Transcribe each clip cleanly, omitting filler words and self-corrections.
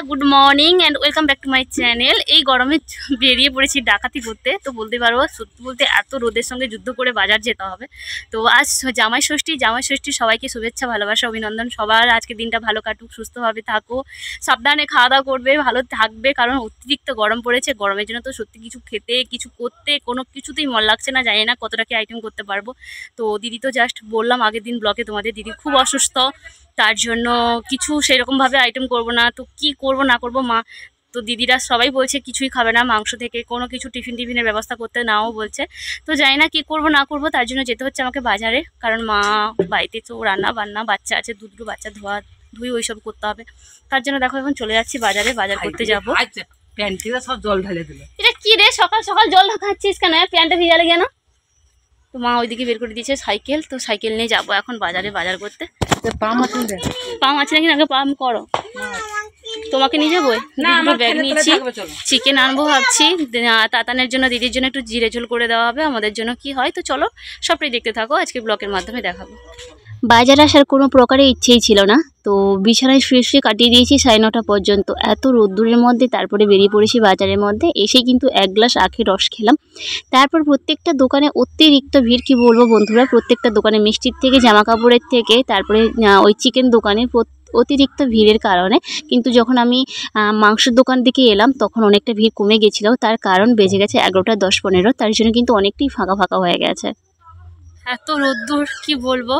Good morning and welcome back to my channel. এই গরমে বেরিয়ে পড়েছি ডাকাতি করতে। তো বলতে পারবো সত্যি বলতে এত রোদের সঙ্গে যুদ্ধ করে বাজার যেতে হবে। তো আজ জামাই ষষ্ঠী সবাইকে শুভেচ্ছা ভালোবাসা অভিনন্দন। সবার আজকে দিনটা ভালো কাটুক, সুস্থভাবে থাকো, সাবধানে খাওয়া দাওয়া করবে, ভালো থাকবে, কারণ অতিরিক্ত গরম পড়েছে। গরমের জন্য তো সত্যি কিছু খেতে কিছু করতে কোনো কিছুতেই মন লাগছে না, জানি না কতটা কি আইটেম করতে পারবো। তো দিদি তো জাস্ট বললাম আগের দিন ব্লগে তোমাদের, দিদি খুব অসুস্থ, তার জন্য কিছু সেরকমভাবে আইটেম করব না। তো কি করব না করব মা তো দিদিরা সবাই বলছে কিছুই খাবে না, মাংস থেকে কোনো কিছু টিফিনের ব্যবস্থা করতে নাও বলছে। তো জানি না কি করব না করব, তার জন্য যেতে হচ্ছে আমাকে বাজারে, কারণ মা বাড়িতে তো রান্না বান্না, বাচ্চা আছে, দুটো বাচ্চা ধোয়া ধুই ওইসব করতে হবে। তার জন্য দেখো এখন চলে যাচ্ছি বাজারে, বাজার করতে যাবো। প্যান্টিরা সব জল ঢেলে দিল। এটা কি রে, সকাল সকাল জল ঢাকাচ্ছিস কেন? প্যান্টটা ভিজালে কেন? তো মা ওইদিকে বের করে দিয়েছে সাইকেল, তো সাইকেল নিয়ে যাবো এখন বাজারে বাজার করতে। পাম আছে নাকি? আগে পাম করো, তোমাকে নিয়ে যাবো না? আমার ব্যাগ নিয়েছি, চিকেন আনবো ভাবছি। তাতানের জন্য, দিদির জন্য একটু জিরে ঝোল করে দেওয়া হবে, আমাদের জন্য কি হয়। তো চলো সবটাই দেখতে থাকো, আজকে ব্লগের মাধ্যমে দেখাবো। বাজার আসার কোনো প্রকারে ইচ্ছেই ছিল না, তো বিছানায় শুয়ে কাটিয়ে দিয়েছি 9:30 পর্যন্ত এত রোদ্দুরের মধ্যে। তারপরে বেরিয়ে পড়েছি বাজারের মধ্যে, এসে কিন্তু এক গ্লাস আখের রস খেলাম। তারপর প্রত্যেকটা দোকানে অতিরিক্ত ভিড়, কি বলবো বন্ধুরা, প্রত্যেকটা দোকানে মিষ্টির থেকে জামা কাপড়ের থেকে, তারপরে ওই চিকেন দোকানে অতিরিক্ত ভিড়ের কারণে কিন্তু যখন আমি মাংসের দোকান দিকে এলাম তখন অনেকটা ভিড় কমে গেছিল। তার কারণ বেজে গেছে 11টা 10-15, তার জন্য কিন্তু অনেকটাই ফাঁকা ফাঁকা হয়ে গেছে। এত রোদ্দুর কি বলবো।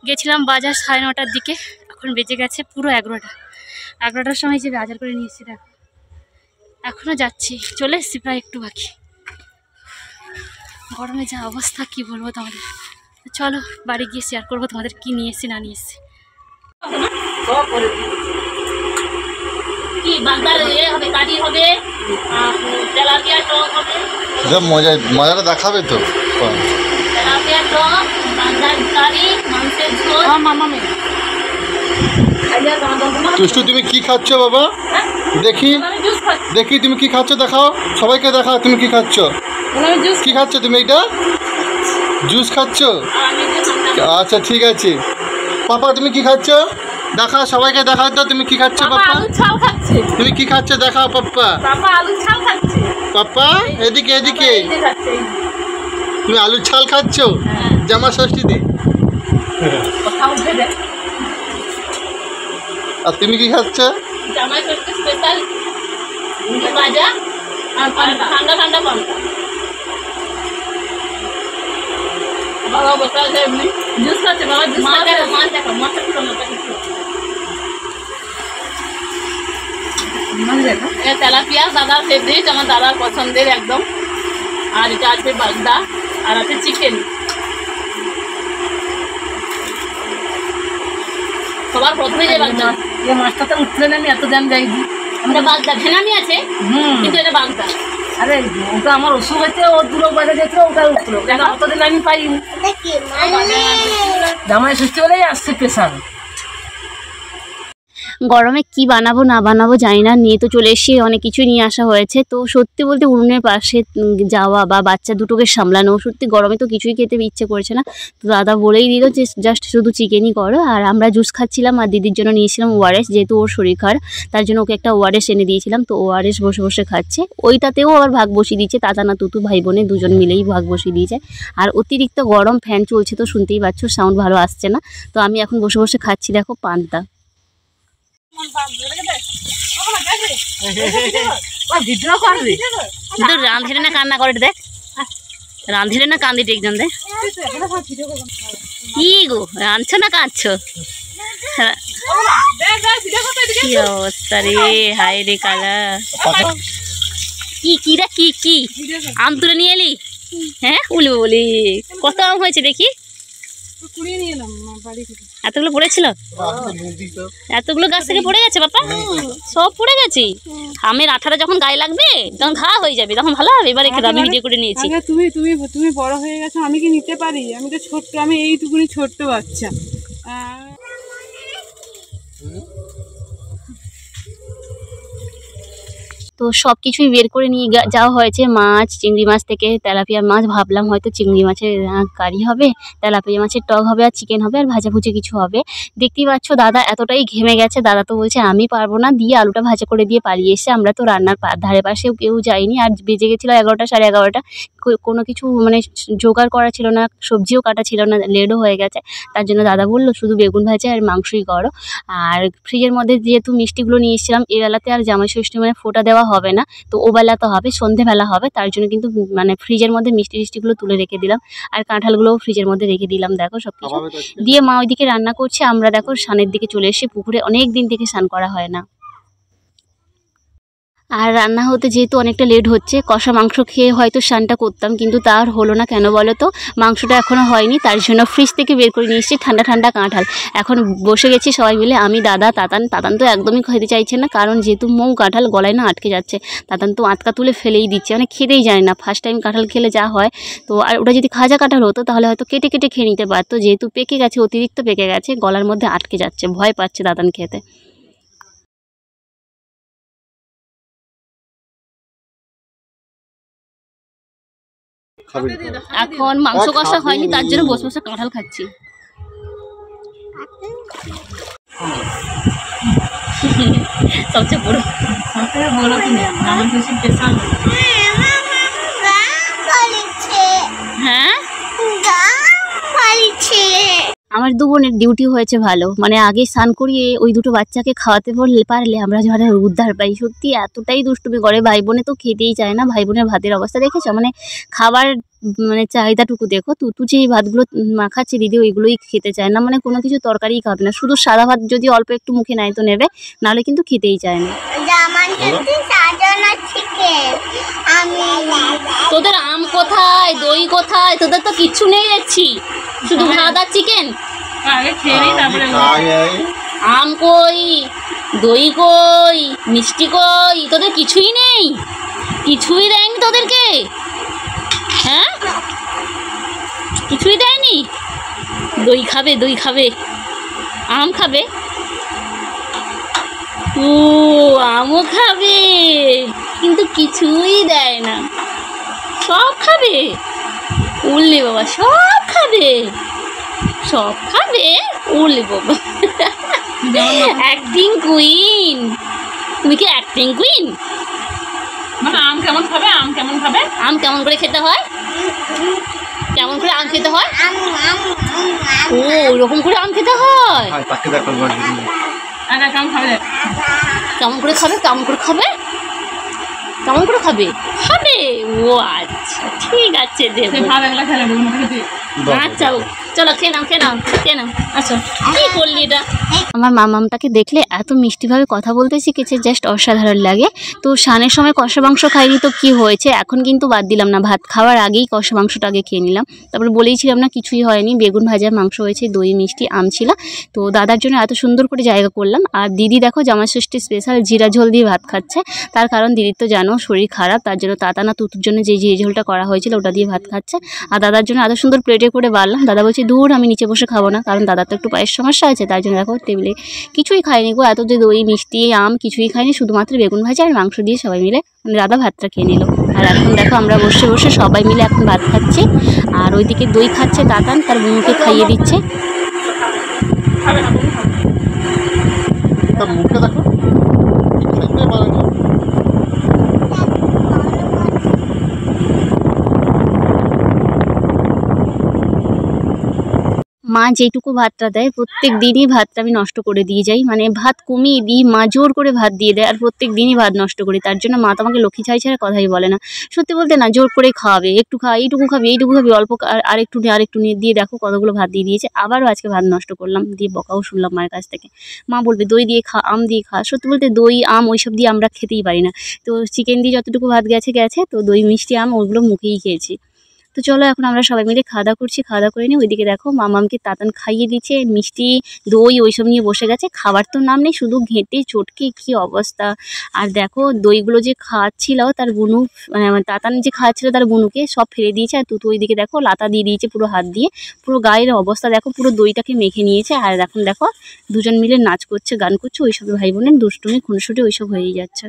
গেছিলাম বাজার 9:30টার দিকে, এখন বেজে গেছে পুরো 11টার সময় যে বাজার করে নিয়েছি দেখো, এখনও যাচ্ছি, চলে এসছি প্রায় একটু বাকি। গরমে যা অবস্থা কি বলবো তোমাদের। চলো বাড়ি গিয়ে শেয়ার করবো তোমাদের কি নিয়ে এসছি না নিয়ে এসছি। কি বাজার হবে, কাটি হবে, তেলাপিয়া টক হবে, মজাটা দেখাবে তো। তেলাপিয়া টক, বাজার কারি, মাংসের ঝোল। টুষ্টু তুমি কি খাচ্ছ বাবা? দেখি দেখি তুমি কি খাচ্ছ, দেখাও, সবাইকে দেখাও তুমি কি খাচ্ছ। কি খাচ্ছ তুমি? এটা জুস খাচ্ছ? আচ্ছা ঠিক আছে। পাপা তুমি কি খাচ্ছ? দেখাও, সবাইকে দেখাও তো তুমি কি খাচ্ছ। পাপা তুমি কি খাচ্ছ দেখাও। পাপ্পা পাপ্পা এদিকে এদিকে, তুমি আলুর ছাল খাচ্ছ জামা ষষ্ঠীতে। আর তুমি কি খাচ্ছ? জামাই ষষ্ঠী স্পেশাল ভাজা আর ঠান্ডা ঠান্ডা পান্তা। বাবা বসে আছে এমনি জুস খাচ্ছে। বাবা জুস খাচ্ছে, মাছ দেখো, মাছটা পুরো মাছটা কিছু মাছ দেখো। এটা তেলাপিয়া, দাদার ফেভারিট, আমার দাদার পছন্দের একদম। আর এটা আছে বাগদা, আর আছে চিকেন। সবার প্রথমে যে বাগদা, এই মাছটা তো উঠলে না, এত দাম যাইনি। আমরা বাগদা ভেনামি আছে কিন্তু এটা বাগদা। আরে ওটা আমার অসুখ হয়েছে, ও দূরে বাজারে যেত, ওটা উঠলো, অতদিন আমি পাইনি। জামাই ষষ্ঠী বলেই আসছে স্পেশাল। গরমে কি বানাবো না বানাবো জানি না, নিয়ে তো চলে এসে অনেক কিছু নিয়ে আসা হয়েছে। তো সত্যি বলতে উনুনের পাশে যাওয়া বা বাচ্চা দুটোকে সামলানো, সত্যি গরমে তো কিছুই খেতে ইচ্ছে করছে না। তো দাদা বলেই দিল যে জাস্ট শুধু চিকেনই করো। আর আমরা জুস খাচ্ছিলাম, আর দিদির জন্য নিয়েছিলাম ওআরএস, যেহেতু ওর শরীর খারাপ তার জন্য ওকে একটা ওআরএস এনে দিয়েছিলাম। তো ওআরএস বসে বসে খাচ্ছে, ওইটাতেও আবার ভাগ বসিয়ে দিয়েছে, তাতা না তুতু ভাই বোনে দুজন মিলেই ভাগ বসিয়ে দিয়েছে। আর অতিরিক্ত গরম, ফ্যান চলছে তো শুনতেই পাচ্ছ, সাউন্ড ভালো আসছে না। তো আমি এখন বসে বসে খাচ্ছি দেখো পান্তা। রাঁধেরে না কান্না করে দেখ, রাঁধেরে না কান্দি একজন দেখ। কি গো রাঁধছো না কাঁদছো? কি অবস্থা রে, হায় রে কালা। কি রে কি আম তুলে নিয়ে এলি? হ্যাঁ উলি বলি, কত আম হয়েছে দেখি? এতগুলো পড়েছিল? এতগুলো গাছ থেকে পড়ে গেছে বাবা? সব পড়ে গেছে। আমের আঠাটা যখন গায়ে লাগবে তখন ঘা হয়ে যাবে, তখন ভালো হবে। এবার আমি ভিডিও করে নিয়েছি। তুমি বড় হয়ে গেছো, আমি কি নিতে পারি? আমি তো ছোট্ট, আমি এইটুকুনি ছোট্ট বাচ্চা। তো তো সব কিছুই বের করে নিয়ে যাওয়া হয়েছে। মাছ, চিংড়ি মাছ থেকে তেলাপিয়া মাছ, ভাবলাম হয়তো চিংড়ি মাছের কারি হবে, তেলাপিয়া মাছের টক হবে, আর চিকেন হবে, আর ভাজাভুজি কিছু হবে। দেখতেই পাচ্ছ দাদা এতটাই ঘেমে গেছে, দাদা তো বলছে আমি পারবো না, দিয়ে আলুটা ভাজা করে দিয়ে পালিয়ে এসছে। আমরা তো রান্নার ধারে পাশেও কেউ যাইনি, আর বেজে গেছিলো 11টা সাড়ে 11টা। কোনো কিছু মানে জোগাড় করা ছিল না, সবজিও কাটা ছিল না, লেটও হয়ে গেছে। তার জন্য দাদা বললো শুধু বেগুন ভাজা আর মাংসই করো। আর ফ্রিজের মধ্যে যেহেতু মিষ্টিগুলো নিয়ে এসেছিলাম, এবেলাতে আর জামাই ষষ্ঠী মানে ফোঁটা দেওয়া হবে না, তো ওবেলা তো হবে, সন্ধেবেলা হবে, তার জন্য কিন্তু মানে ফ্রিজের মধ্যে মিষ্টি টিষ্টিগুলো তুলে রেখে দিলাম। আর কাঁঠালগুলোও ফ্রিজের মধ্যে রেখে দিলাম। দেখো সব কিছু দিয়ে মা ওইদিকে রান্না করছে, আমরা দেখো স্নানের দিকে চলে এসেছি। পুকুরে অনেক দিন থেকে স্নান করা হয় না। আর রান্না হতে যেহেতু অনেকটা লেট হচ্ছে, কষা মাংস খেয়ে হয়তো স্নানটা করতাম, কিন্তু তার হলো না। কেন বলো তো, মাংসটা এখনও হয়নি, তার জন্য ফ্রিজ থেকে বের করে নিয়ে এসেছি ঠান্ডা ঠান্ডা কাঁঠাল। এখন বসে গেছি সবাই মিলে, আমি, দাদা, তাতান তো একদমই খেতে চাইছে না, কারণ যেহেতু মৌ কাঁঠাল গলায় না আটকে যাচ্ছে। তাতান তো আটকা তুলে ফেলেই দিচ্ছে, মানে খেতেই জানে না। ফার্স্ট টাইম কাঁঠাল খেলে যা হয়, তো আর ওটা যদি খাজা কাঁঠাল হতো তাহলে হয়তো কেটে কেটে খেয়ে নিতে পারতো। যেহেতু পেকে গেছে, অতিরিক্ত পেকে গেছে, গলার মধ্যে আটকে যাচ্ছে, ভয় পাচ্ছে তাতান খেতে। এখন মাংস কষা হয়নি, তার জন্য বসে বসে কাঁঠাল খাচ্ছি। সবচেয়ে বড় হ্যাঁ, আমার দু বোনের ডিউটি হয়েছে ভালো, মানে আগে স্নান করিয়ে ওই দুটো বাচ্চাকে খাওয়াতে পারলে আমরা যারা উদ্ধার পাই। সত্যি এতটাই দুষ্টুমি করে, ভাই বোনে তো খেতেই চায় না। ভাই বোনের ভাতের অবস্থা দেখেছো, মানে খাবার মানে চাহিদাটুকু দেখো। তুতু যে ভাতগুলো মাখাচ্ছে দিদি, ওইগুলোই খেতে চায় না, মানে কোনো কিছু তরকারিই খাবে না। শুধু সাদা ভাত যদি অল্প একটু মুখে নেয় তো নেবে, নাহলে কিন্তু খেতেই চায় না। তোদের আম কোথায়, দই কোথায়? তোদের তো কিচ্ছু নেই দেখছি, শুধু ভাত আর চিকেন। আম কই, দই কই, মিষ্টি কই? তোদের কিছুই নেই, কিছুই দেয়নি তোদেরকে? হ্যাঁ, কিছুই দেয়নি? দই খাবে, দই খাবে, আম খাবে, ও আমও খাবে, কিন্তু কিছুই দেয় না। সব খাবে, উল্লে বাবা, সব খাবে, সব খাবে, উল্লে বাবা। অ্যাক্টিং কুইন, তুমি কি অ্যাক্টিং কুইন? মানে আম কেমন খাবে, আম কেমন খাবে, আম কেমন করে খেতে হয়, কেমন করে আম খেতে হয়? ও ওরকম করে আম খেতে হয়। কেমন করে খাবে, কেমন করে খাবে, কেমন করে খাবে, খাবে? ও আচ্ছা, ঠিক আছে, দেবো। আচ্ছা চলো খেয়ে নাও, খেয়ে নাও, খেয়ে নাও। আচ্ছা, কি করলি এটা? আমার মামামটাকে দেখলে এত মিষ্টিভাবে কথা বলতে শিখেছে, জাস্ট অসাধারণ লাগে। তো স্নানের সময় কষা মাংস খাইনি তো কি হয়েছে, এখন কিন্তু বাদ দিলাম না, ভাত খাওয়ার আগেই কষা মাংসটা আগে খেয়ে নিলাম। তারপরে বলেইছিলাম না কিছুই হয়নি, বেগুন ভাজা, মাংস হয়েছে, দই, মিষ্টি, আম ছিল। তো দাদার জন্য এত সুন্দর করে জায়গা করলাম। আর দিদি দেখো জামাই ষষ্ঠী স্পেশাল জিরা ঝোল দিয়ে ভাত খাচ্ছে, তার কারণ দিদির তো জানো শরীর খারাপ, তার জন্য তাতানা তুতুর জন্য যে জিরে ঝোলটা করা হয়েছিল ওটা দিয়ে ভাত খাচ্ছে। আর দাদার জন্য এত সুন্দর প্লেটে করে বাড়লাম। দাদা বলছে দূর, আমি নিচে বসে খাবো না, কারণ দাদার তো একটু পায়ের সমস্যা আছে, তার জন্য দেখো টেবিলে কিছুই খায়নি গো, এত যে দই, মিষ্টি, আম কিছুই খায়নি, শুধুমাত্র বেগুন ভাজা আর মাংস দিয়ে সবাই মিলে মানে দাদা ভাতটা খেয়ে নিল। আর এখন দেখো আমরা বসে বসে সবাই মিলে এখন ভাত খাচ্ছি। আর ওইদিকে দই খাচ্ছে তাতান, তার বোনকে খাইয়ে দিচ্ছে। মুখে দেখো, খাইতে পারে না। মা যেটুকু ভাতটা দেয় প্রত্যেক দিনই ভাতটা আমি নষ্ট করে দিয়ে যাই, মানে ভাত কমিয়ে দিই, মা জোর করে ভাত দিয়ে দেয়, আর প্রত্যেক দিনই ভাত নষ্ট করি। তার জন্য মা তো আমাকে লক্ষ্মী ছাই ছাড়া কথাই বলে না। সত্যি বলতে না, জোর করে খাওয়াবে, একটু খা, এইটুকু খাবি, এইটুকু খাবি, অল্প আরেকটু নিয়ে দিয়ে দেখো কতগুলো ভাত দিয়ে দিয়েছে। আবারও আজকে ভাত নষ্ট করলাম, দিয়ে বকাও শুনলাম মায়ের কাছ থেকে। মা বলবে দই দিয়ে খা, আম দিয়ে খা। সত্যি বলতে দই, আম ওইসব দিয়ে আমরা খেতেই পারি না। তো চিকেন দিয়ে যতটুকু ভাত গেছে, তো দই, মিষ্টি, আম ওগুলো মুখেই খেয়েছি। তো চলো এখন আমরা সবাই মিলে খাওয়া দাওয়া করছি, খাওয়া দাওয়া করে নিই। ওইদিকে দেখো মামামকে তাতান খাইয়ে দিচ্ছে, মিষ্টি, দই ওইসব নিয়ে বসে গেছে। খাবার তো নাম নেই, শুধু ঘেঁটে চটকে কী অবস্থা। আর দেখো দইগুলো যে খাওয়াচ্ছিল তার বুনু, মানে তাতান যে খাওয়াচ্ছিল তার বুনুকে সব ফেলে দিয়েছে। আর তুতু ওইদিকে দেখো লাতা দিয়ে দিয়েছে পুরো হাত দিয়ে, পুরো গায়ের অবস্থা দেখো, পুরো দইটাকে মেখে নিয়েছে। আর এখন দেখো দুজন মিলে নাচ করছে, গান করছে, ওইসব ভাই বোনের দুষ্টুমি খুনসুটি ওইসব হয়েই যাচ্ছে।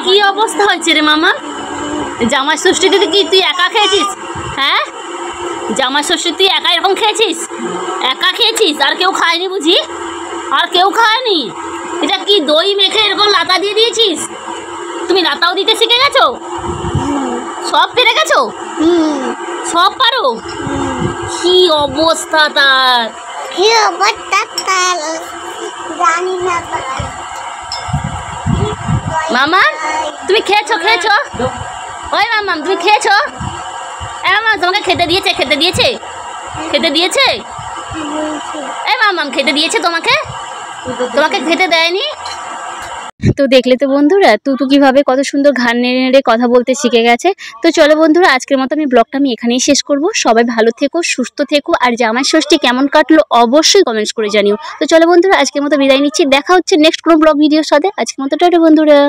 কি অবস্থা হয়েছে রে মামা? জামাই ষষ্ঠীতে কি তুই একা খেয়েছিস? হ্যাঁ, জামাই ষষ্ঠী তুই একা এরকম খেয়েছিস? একা খেয়েছিস, আর কেউ খায়নি বুঝি? আর কেউ খায়নি? এটা কি দই মেখে এরকম লাতা দিয়ে দিয়েছিস? তুমি লাতাও দিতে শিখে গেছো? সব পেরে গেছো? সব পারো? কি অবস্থা তার! মামা তুমি খেয়েছো? ওই মামা তুমি খেয়েছো? মামা তোমাকে খেতে দিয়েছে? এই মামা খেতে দিয়েছে তোমাকে খেতে দেয়নি? তো দেখলে তো বন্ধুরা, তুতু কিভাবে কত সুন্দর ঘাড় নেড়ে নেড়ে কথা বলতে শিখে গেছে। তো চলো বন্ধুরা, আজকের মতো ব্লগটা আমি এখানেই শেষ করব। সবাই ভালো থেকো, সুস্থ থেকো, আর জামাই ষষ্ঠী কেমন কাটলো অবশ্যই কমেন্টস করে জানিও। তো চলো বন্ধুরা, আজকের মতো বিদায় নিচ্ছি। দেখা হচ্ছে নেক্সট কোনো ব্লগ ভিডিওর সাথে। আজকের মতো টাটা বন্ধুরা।